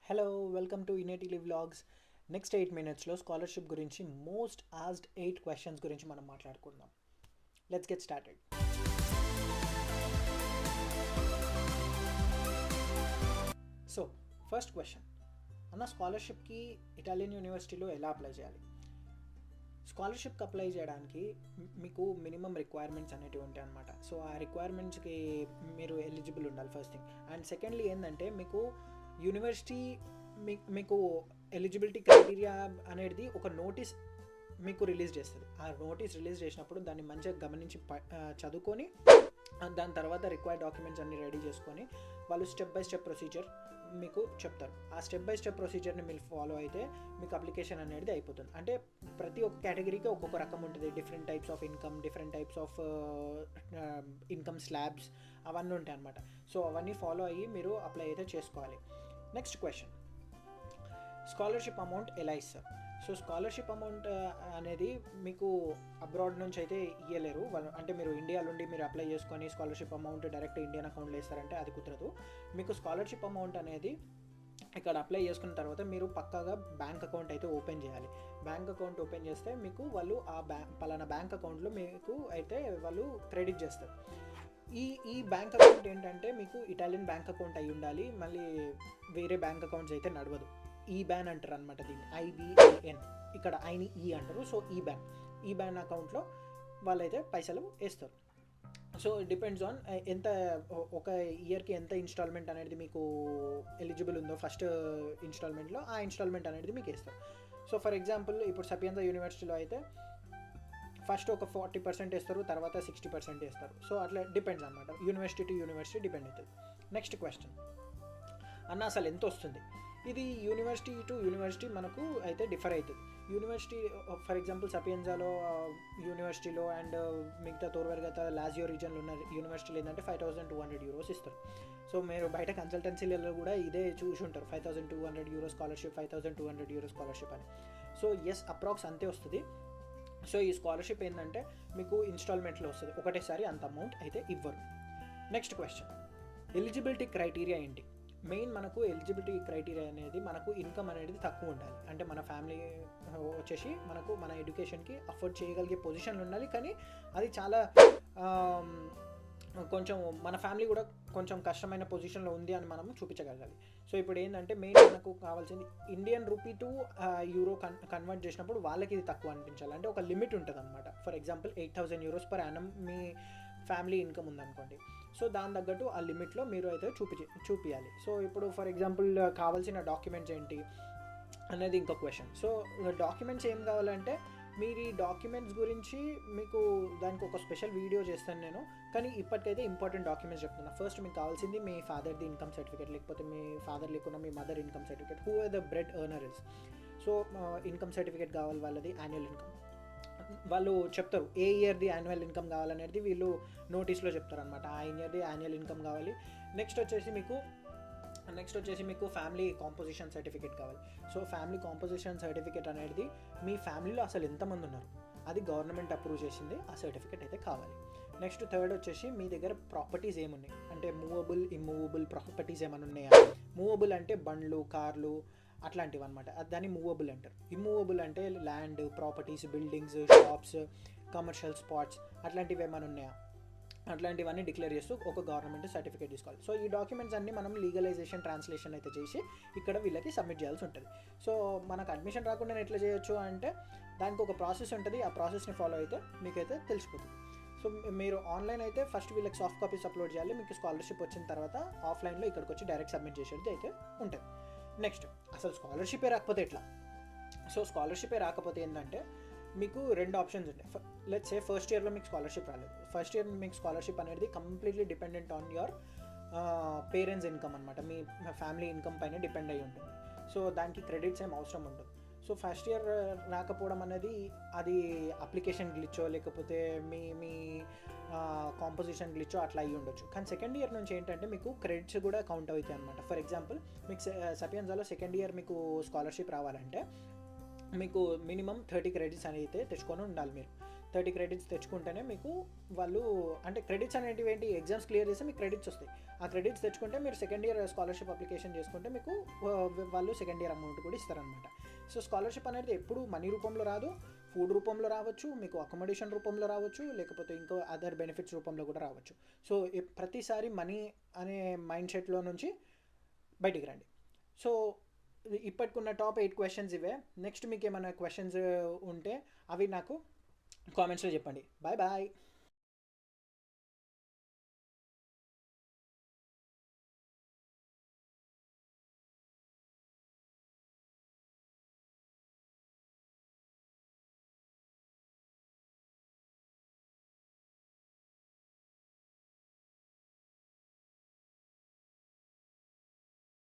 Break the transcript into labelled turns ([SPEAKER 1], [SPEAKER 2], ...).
[SPEAKER 1] Hello, welcome to ఇనేటిలీ vlogs. Next 8 minutes scholarship గురించి most asked 8 questions గురించి మనం మాట్లాడుకుందాం. Let's get started. So first question అన్న, స్కాలర్షిప్కి ఇటాలియన్ యూనివర్సిటీలో ఎలా అప్లై చేయాలి? స్కాలర్షిప్కి అప్లై చేయడానికి మీకు మినిమం రిక్వైర్మెంట్స్ అనేటివి ఉంటాయి అనమాట. సో ఆ రిక్వైర్మెంట్స్కి మీరు ఎలిజిబుల్ ఉండాలి ఫస్ట్ థింగ్. అండ్ సెకండ్లీ ఏంటంటే మీకు యూనివర్సిటీ మీకు ఎలిజిబిలిటీ క్రైటీరియా అనేది ఒక నోటీస్ మీకు రిలీజ్ చేస్తుంది. ఆ నోటీస్ రిలీజ్ చేసినప్పుడు దాన్ని మంచిగా గమనించి చదువుకొని దాని తర్వాత రిక్వైర్డ్ డాక్యుమెంట్స్ అన్ని రెడీ చేసుకొని వాళ్ళు స్టెప్ బై స్టెప్ ప్రొసీజర్ మీకు చెప్తారు. ఆ స్టెప్ బై స్టెప్ ప్రొసీజర్ని మీరు ఫాలో అయితే మీకు అప్లికేషన్ అనేది అయిపోతుంది. అంటే ప్రతి ఒక్క కేటగిరీకి ఒక్కొక్క రకం ఉంటుంది. Different types of income, different types of income slabs అవన్నీ ఉంటాయి అన్నమాట. సో అవన్నీ ఫాలో అయ్యి మీరు అప్లై అయితే చేసుకోవాలి. నెక్స్ట్ క్వశ్చన్, స్కాలర్షిప్ అమౌంట్ ఎలా ఇస్తారు? సో స్కాలర్షిప్ అమౌంట్ అనేది మీకు అబ్రాడ్ నుంచి అయితే ఇవ్వలేరు వాళ్ళు. అంటే మీరు ఇండియా నుండి మీరు అప్లై చేసుకొని స్కాలర్షిప్ అమౌంట్ డైరెక్ట్ ఇండియన్ అకౌంట్లో ఇస్తారంటే అది కుదరదు. మీకు స్కాలర్షిప్ అమౌంట్ అనేది ఇక్కడ అప్లై చేసుకున్న తర్వాత మీరు పక్కాగా బ్యాంక్ అకౌంట్ అయితే ఓపెన్ చేయాలి. బ్యాంక్ అకౌంట్ ఓపెన్ చేస్తే మీకు వాళ్ళు ఆ పలానా బ్యాంక్ అకౌంట్లో మీకు అయితే వాళ్ళు క్రెడిట్ చేస్తారు. ఈ బ్యాంక్ అకౌంట్ ఏంటంటే మీకు ఇటాలియన్ బ్యాంక్ అకౌంట్ అయి ఉండాలి. మళ్ళీ వేరే బ్యాంక్ అకౌంట్స్ అయితే నడవదు. ఈ బ్యాన్ అంటారు అనమాట దీన్ని, IBAN. ఇక్కడ ఐని ఈ అంటారు. సో ఈ బ్యాన్ అకౌంట్లో వాళ్ళైతే పైసలు వేస్తారు. సో డిపెండ్స్ ఆన్ ఎంత ఒక ఇయర్కి ఎంత ఇన్స్టాల్మెంట్ అనేది మీకు ఎలిజిబుల్ ఉందో ఫస్ట్ ఇన్స్టాల్మెంట్లో ఆ ఇన్స్టాల్మెంట్ అనేది మీకు వేస్తారు. సో ఫర్ ఎగ్జాంపుల్ ఇప్పుడు సపియన్సా యూనివర్సిటీలో అయితే ఫస్ట్ ఒక 40% వేస్తారు, తర్వాత 60% వేస్తారు. సో అట్లా డిపెండ్స్ అనమాట, యూనివర్సిటీ టు యూనివర్సిటీ డిపెండ్ అవుతుంది. నెక్స్ట్ క్వశ్చన్, అన్న అసలు ఎంత వస్తుంది? ఇది యూనివర్సిటీ టు యూనివర్సిటీ మనకు అయితే డిఫర్ అవుతుంది. యూనివర్సిటీ ఫర్ ఎగ్జాంపుల్ సపియన్జాలో యూనివర్సిటీలో అండ్ మిగతా తోర్వర్గత లాజియో రీజన్లో ఉన్న యూనివర్సిటీలో ఏంటంటే 5200 euros ఇస్తారు. సో మీరు బయట కన్సల్టెన్సీలలో కూడా ఇదే చూసి ఉంటారు, 5200 euros స్కాలర్షిప్, 5200 euros స్కాలర్షిప్ అని. సో ఎస్, అప్రాక్స్ అంతే వస్తుంది. సో ఈ స్కాలర్షిప్ ఏంటంటే మీకు ఇన్స్టాల్మెంట్లో వస్తుంది, ఒకటేసారి అంత అమౌంట్ అయితే ఇవ్వరు. నెక్స్ట్ క్వశ్చన్, ఎలిజిబిలిటీ క్రైటీరియా ఏంటి? మెయిన్ మనకు ఎలిజిబిలిటీ క్రైటీరియా అనేది మనకు ఇన్కమ్ అనేది తక్కువ ఉండాలి. అంటే మన ఫ్యామిలీ వచ్చేసి మనకు మన ఎడ్యుకేషన్కి అఫోర్డ్ చేయగలిగే పొజిషన్లు ఉండాలి. కానీ అది చాలా కొంచెం మన ఫ్యామిలీ కూడా కొంచెం కష్టమైన పొజిషన్లో ఉంది అని మనం చూపించగలగాలి. సో ఇప్పుడు ఏంటంటే మెయిన్ మనకు కావాల్సింది Indian rupee to euro convert చేసినప్పుడు వాళ్ళకి ఇది తక్కువ అనిపించాలి. అంటే ఒక లిమిట్ ఉంటుంది అనమాట. For example 8000 euros per annum me family income ఉందనుకోండి. సో దాని తగ్గట్టు ఆ లిమిట్లో మీరు అయితే చూపించాలి. సో ఇప్పుడు ఫర్ ఎగ్జాంపుల్ కావాల్సిన డాక్యుమెంట్స్ ఏంటి అనేది ఇంకో క్వశ్చన్. సో డాక్యుమెంట్స్ ఏం కావాలంటే మీరు ఈ డాక్యుమెంట్స్ గురించి మీకు దానికి ఒక స్పెషల్ వీడియో చేస్తాను నేను. కానీ ఇప్పటికైతే ఇంపార్టెంట్ డాక్యుమెంట్స్ చెప్తున్నా. ఫస్ట్ మీకు కావాల్సింది మీ ఫాదర్ది ఇన్కమ్ సర్టిఫికేట్, లేకపోతే మీ ఫాదర్ లేకుండా మీ mother income certificate, who are the bread earner is. So income certificate కావాలి, వాళ్ళది యాన్యువల్ ఇన్కమ్. వాళ్ళు చెప్తారు ఏ ఇయర్ది యాన్యువల్ ఇన్కమ్ కావాలనేది వీళ్ళు నోటీస్లో చెప్తారు అనమాట. ఆ ఇయర్ది యాన్యువల్ ఇన్కమ్ కావాలి. నెక్స్ట్ వచ్చేసి మీకు ఫ్యామిలీ కాంపోజిషన్ సర్టిఫికేట్ కావాలి. సో ఫ్యామిలీ కాంపోజిషన్ సర్టిఫికేట్ అనేది మీ ఫ్యామిలీలో అసలు ఎంతమంది ఉన్నారు అది గవర్నమెంట్ అప్రూవ్ చేసింది, ఆ సర్టిఫికేట్ అయితే కావాలి. నెక్స్ట్ థర్డ్ వచ్చేసి మీ దగ్గర ప్రాపర్టీస్ ఏమున్నాయి అంటే మూవబుల్, ఇమ్మూవబుల్ ప్రాపర్టీస్ ఏమైనా ఉన్నాయా? మూవబుల్ అంటే బండ్లు, కార్లు అట్లాంటివి అనమాట, దాన్ని మూవబుల్ అంటారు. ఇమ్మూవబుల్ అంటే land, properties, buildings, shops, commercial spots అట్లాంటివి ఏమైనా ఉన్నాయా, అట్లాంటివన్నీ డిక్లేర్ చేస్తూ ఒక గవర్నమెంట్ సర్టిఫికేట్ తీసుకోవాలి. సో ఈ డాక్యుమెంట్స్ అన్నీ మనం లీగలైజేషన్, ట్రాన్స్లేషన్ అయితే చేసి ఇక్కడ వీళ్ళకి సబ్మిట్ చేయాల్సి ఉంటుంది. సో మనకు అడ్మిషన్ రాకుండా ఎట్లా చేయొచ్చు అంటే దానికి ఒక ప్రాసెస్ ఉంటుంది. ఆ ప్రాసెస్ని ఫాలో అయితే మీకైతే తెలిసిపోతుంది. సో మీరు ఆన్లైన్ అయితే ఫస్ట్ వీళ్ళకి సాఫ్ట్ కాపీస్ అప్లోడ్ చేయాలి. మీకు స్కాలర్షిప్ వచ్చిన తర్వాత ఆఫ్లైన్లో ఇక్కడికి వచ్చి డైరెక్ట్ సబ్మిట్ చేసేది అయితే ఉంటుంది. నెక్స్ట్, అసలు స్కాలర్షిపే రాకపోతే ఎట్లా? సో స్కాలర్షిపే రాకపోతే ఏంటంటే మీకు 2 ఆప్షన్స్ ఉంటాయి. లెట్స్ సే ఫస్ట్ ఇయర్లో మీకు స్కాలర్షిప్ రాలేదు. ఫస్ట్ ఇయర్ మీకు స్కాలర్షిప్ అనేది completely dependent on your parents income అనమాట. మీ ఫ్యామిలీ ఇన్కమ్ పైన డిపెండ్ అయ్యి ఉంటుంది. సో దానికి క్రెడిట్స్ ఏం అవసరం ఉండదు. సో ఫస్ట్ ఇయర్ రాకపోవడం అనేది అది అప్లికేషన్ గ్లిచ్చో లేకపోతే మీ కాంపోజిషన్ గ్లిచ్చో అట్లా అయ్యి ఉండొచ్చు. కానీ సెకండ్ ఇయర్ నుంచి ఏంటంటే మీకు క్రెడిట్స్ కూడా కౌంట్ అవుతాయి అనమాట. ఫర్ ఎగ్జాంపుల్ మీకు సపియన్జాలో సెకండ్ ఇయర్ మీకు స్కాలర్షిప్ రావాలంటే మీకు మినిమం 30 credits అయితే తెచ్చుకొని ఉండాలి మీరు. 30 క్రెడిట్స్ తెచ్చుకుంటేనే మీకు వాళ్ళు అంటే క్రెడిట్స్ అనేటివి ఏంటి, ఎగ్జామ్స్ క్లియర్ చేస్తే మీకు క్రెడిట్స్ వస్తాయి. ఆ క్రెడిట్స్ తెచ్చుకుంటే మీరు సెకండ్ ఇయర్ స్కాలర్షిప్ అప్లికేషన్ చేసుకుంటే మీకు వాళ్ళు సెకండ్ ఇయర్ అమౌంట్ కూడా ఇస్తారనమాట. సో స్కాలర్షిప్ అనేది ఎప్పుడు మనీ రూపంలో రాదు, ఫుడ్ రూపంలో రావచ్చు, మీకు అకామిడేషన్ రూపంలో రావచ్చు, లేకపోతే ఇంకో అదర్ బెనిఫిట్స్ రూపంలో కూడా రావచ్చు. సో ప్రతిసారి మనీ అనే మైండ్ సెట్లో నుంచి బయటికి రండి. సో ఇప్పటికున్న టాప్ 8 క్వశ్చన్స్ ఇవే. నెక్స్ట్ మీకు ఏమైనా క్వశ్చన్స్ ఉంటే అవి నాకు కామెంట్స్లో చెప్పండి. Bye bye.